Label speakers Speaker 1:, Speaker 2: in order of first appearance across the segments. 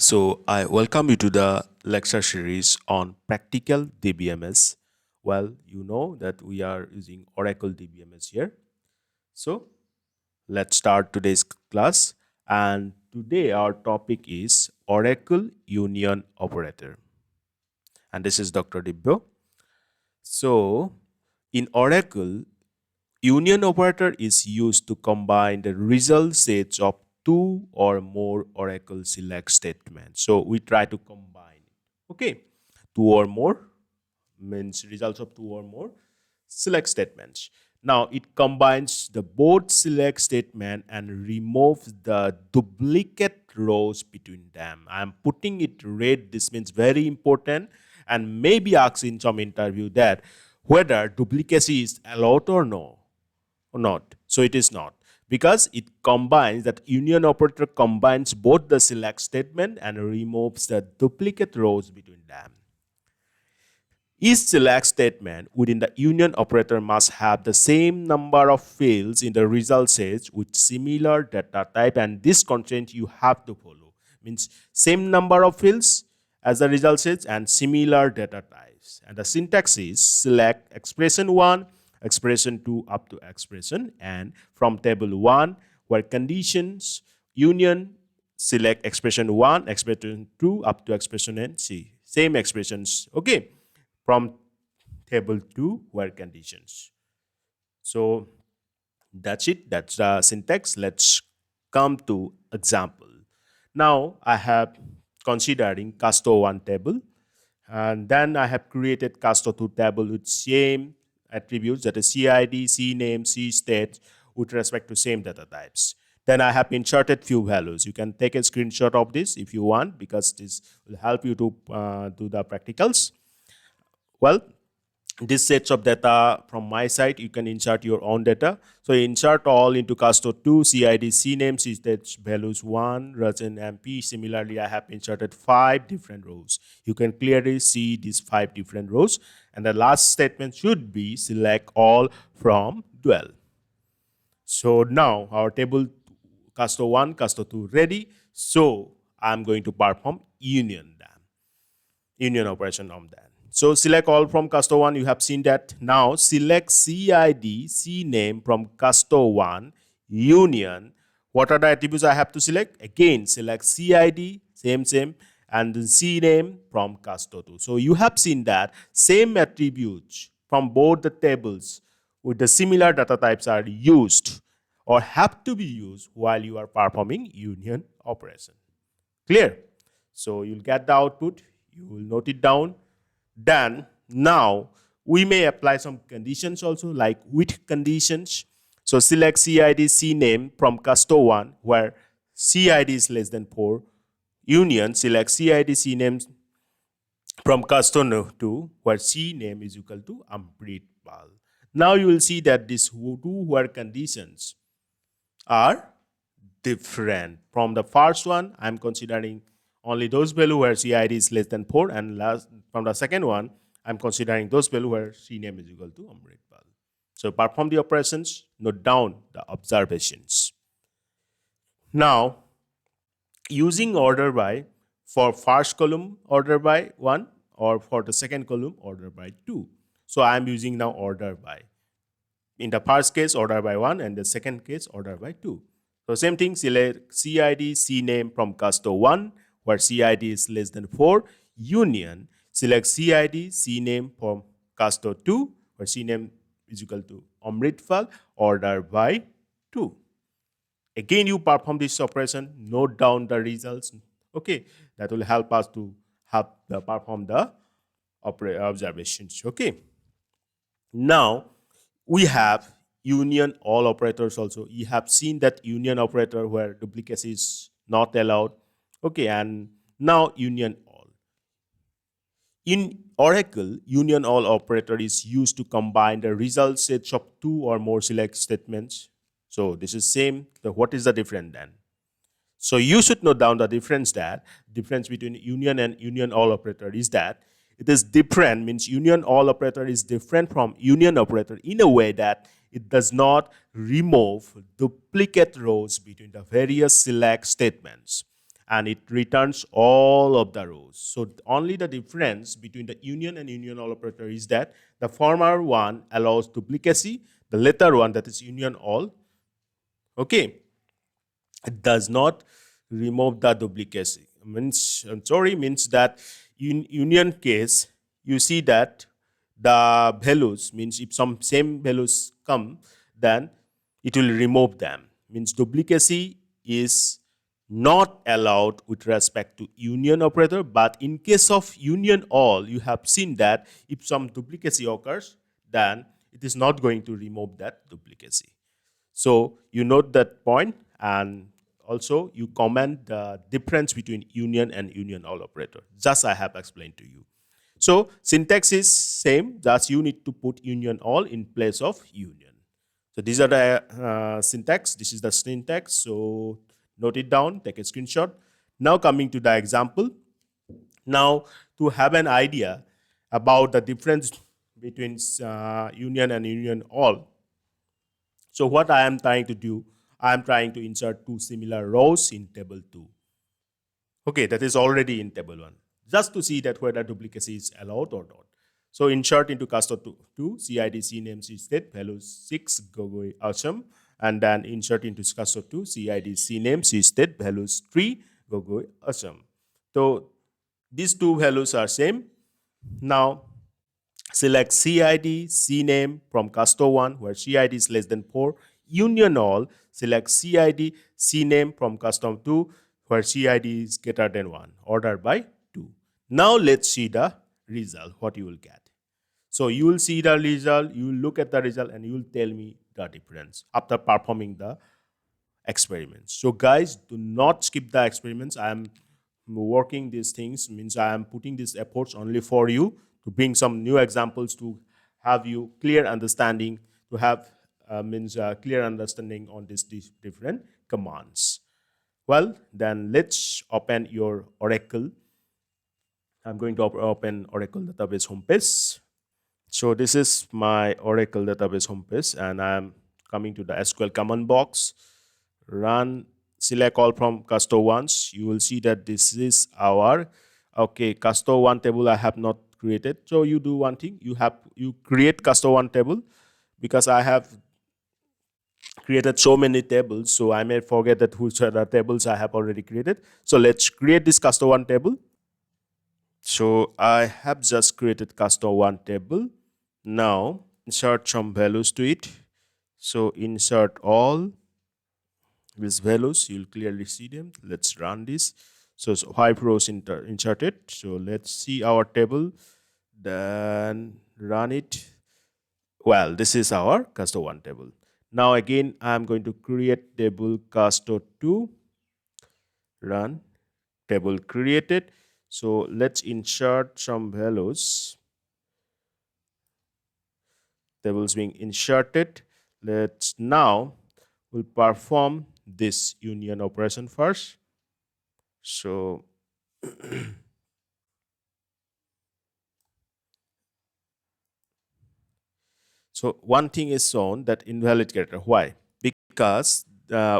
Speaker 1: So, I welcome you to the lecture series on practical Dbms. Well, you know that we are using Oracle Dbms here. So, let's start today's class. And today, our topic is Oracle Union Operator. And this is Dr. Dibya. So, in Oracle, Union operator is used to combine the result sets of two or more Oracle select statements. So we try to combine it. Okay, two or more means results of two or more select statements. Now it combines the both select statement and removes the duplicate rows between them. I am putting it red. This means very important and maybe asked in some interview that whether duplicacy is allowed or no or not. So it is not because it combines that union operator combines both the select statement and removes the duplicate rows between them. Each select statement within the union operator must have the same number of fields in the result set with similar data type, and this constraint you have to follow. Means same number of fields as the result set and similar data types. And the syntax is select expression 1, expression 2 up to expression, and from table 1 where conditions union select expression 1, expression 2 up to expression n, c. Same expressions. Okay, from table 2 were conditions. So that's it. That's the syntax. Let's come to example. Now I have considering casto1 table, and then I have created casto2 table with same attributes, that is CID, CNAME, CState with respect to same data types. Then I have inserted few values. You can take a screenshot of this if you want, because this will help you to do the practicals. Well, this sets of data from my side, you can insert your own data. So insert all into casto2, CID, CNAME, CState values 1, region, MP. Similarly, I have inserted 5 different rows. You can clearly see these 5 different rows. And the last statement should be select all from dual. So now our table casto1, casto2 ready. So I'm going to perform union operation on that. So select all from casto1. You have seen that. Now select CID, CNAME from casto1, union. What are the attributes I have to select? Again, select CID, same, and then CNAME from casto2. So you have seen that same attributes from both the tables with the similar data types are used or have to be used while you are performing union operation. Clear? So you'll get the output. You will note it down. Then now we may apply some conditions also, like with conditions. So select CID CNAME from casto1 where CID is less than 4. Union select CID CNAME from casto2 where CNAME is equal to Amritpal. Now you will see that these two where conditions are different. From the first one, I'm considering only those values where CID is less than 4, and from the second one, I'm considering those values where CNAME is equal to Amritpal. So perform the operations, note down the observations. Now, using order by, for first column order by 1 or for the second column order by 2. So I'm using now order by. In the first case, order by 1, and the second case, order by 2. So same thing, select CID CNAME from casto1 where CID is less than 4, union, select CID CNAME from casto2 where CNAME is equal to Amritpal, order by 2. Again, you perform this operation, note down the results. Okay, that will help us to perform the observations. Okay, now we have union all operators also. You have seen that union operator where duplicacy is not allowed. Okay, and now union all. In Oracle, union all operator is used to combine the result sets of 2 or more select statements. So this is same. So what is the difference then? So you should note down the difference between union and union all operator is that it is different, means union all operator is different from union operator in a way that it does not remove duplicate rows between the various select statements. and it returns all of the rows. So only the difference between the union and union all operator is that the former one allows duplicacy, the latter one, that is union all, okay, it does not remove the duplicacy. Means, I'm sorry, means that in union case, you see that the values, means if some same values come, then it will remove them. Means duplicacy is not allowed with respect to union operator, but in case of union all, you have seen that if some duplicacy occurs, then it is not going to remove that duplicacy. So you note that point, and also you comment the difference between union and union all operator. Just I have explained to you. So syntax is same, just you need to put union all in place of union. So these are the syntax. This is the syntax. So note it down, take a screenshot. Now coming to the example. Now to have an idea about the difference between union and union all. So what I am trying to do, I am trying to insert two similar rows in table 2. Okay, that is already in table 1. Just to see that whether duplicacy is allowed or not. So insert into cluster 2 CID CNAME state values 6 go awesome, and then insert into cluster 2 CID CNAME state values 3 go awesome. So these two values are same. Now select CID CNAME from cluster 1 where CID is less than 4. Union all, select CID CNAME from cluster 2 where CID is greater than 1, ordered by 2. Now let's see the result, what you will get. So you will see the result, you will look at the result, and you will tell me the difference after performing the experiments. So guys, do not skip the experiments. I am working these things, means I am putting these efforts only for you to bring some new examples to have you clear understanding, to have clear understanding on these different commands. Well, then let's open your Oracle. I'm going to open Oracle database homepage. So this is my Oracle database homepage, and I'm coming to the SQL command box. Run, select all from cluster 1s. You will see that this is our, okay, cluster 1 table I have not created. So you do one thing, you create cluster 1 table, because I have created so many tables, so I may forget that which are the tables I have already created. So let's create this cluster 1 table. So I have just created cluster 1 table. Now insert some values to it. So insert all these values, you'll clearly see them. Let's run this. So 5 rows inserted. So let's see our table, then run it. Well, this is our cluster 1 table. Now again, I'm going to create table cluster 2. Run, table created. So let's insert some values. Tables being inserted. Let's now we'll perform this union operation first. So so one thing is shown, that invalid character. Why? Because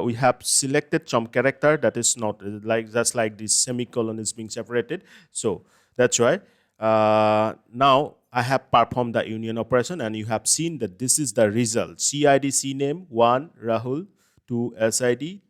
Speaker 1: we have selected some character that is not like, just like this semicolon is being separated. So that's why now I have performed the union operation, and you have seen that this is the result. CID CNAME 1 Rahul, 2 SID,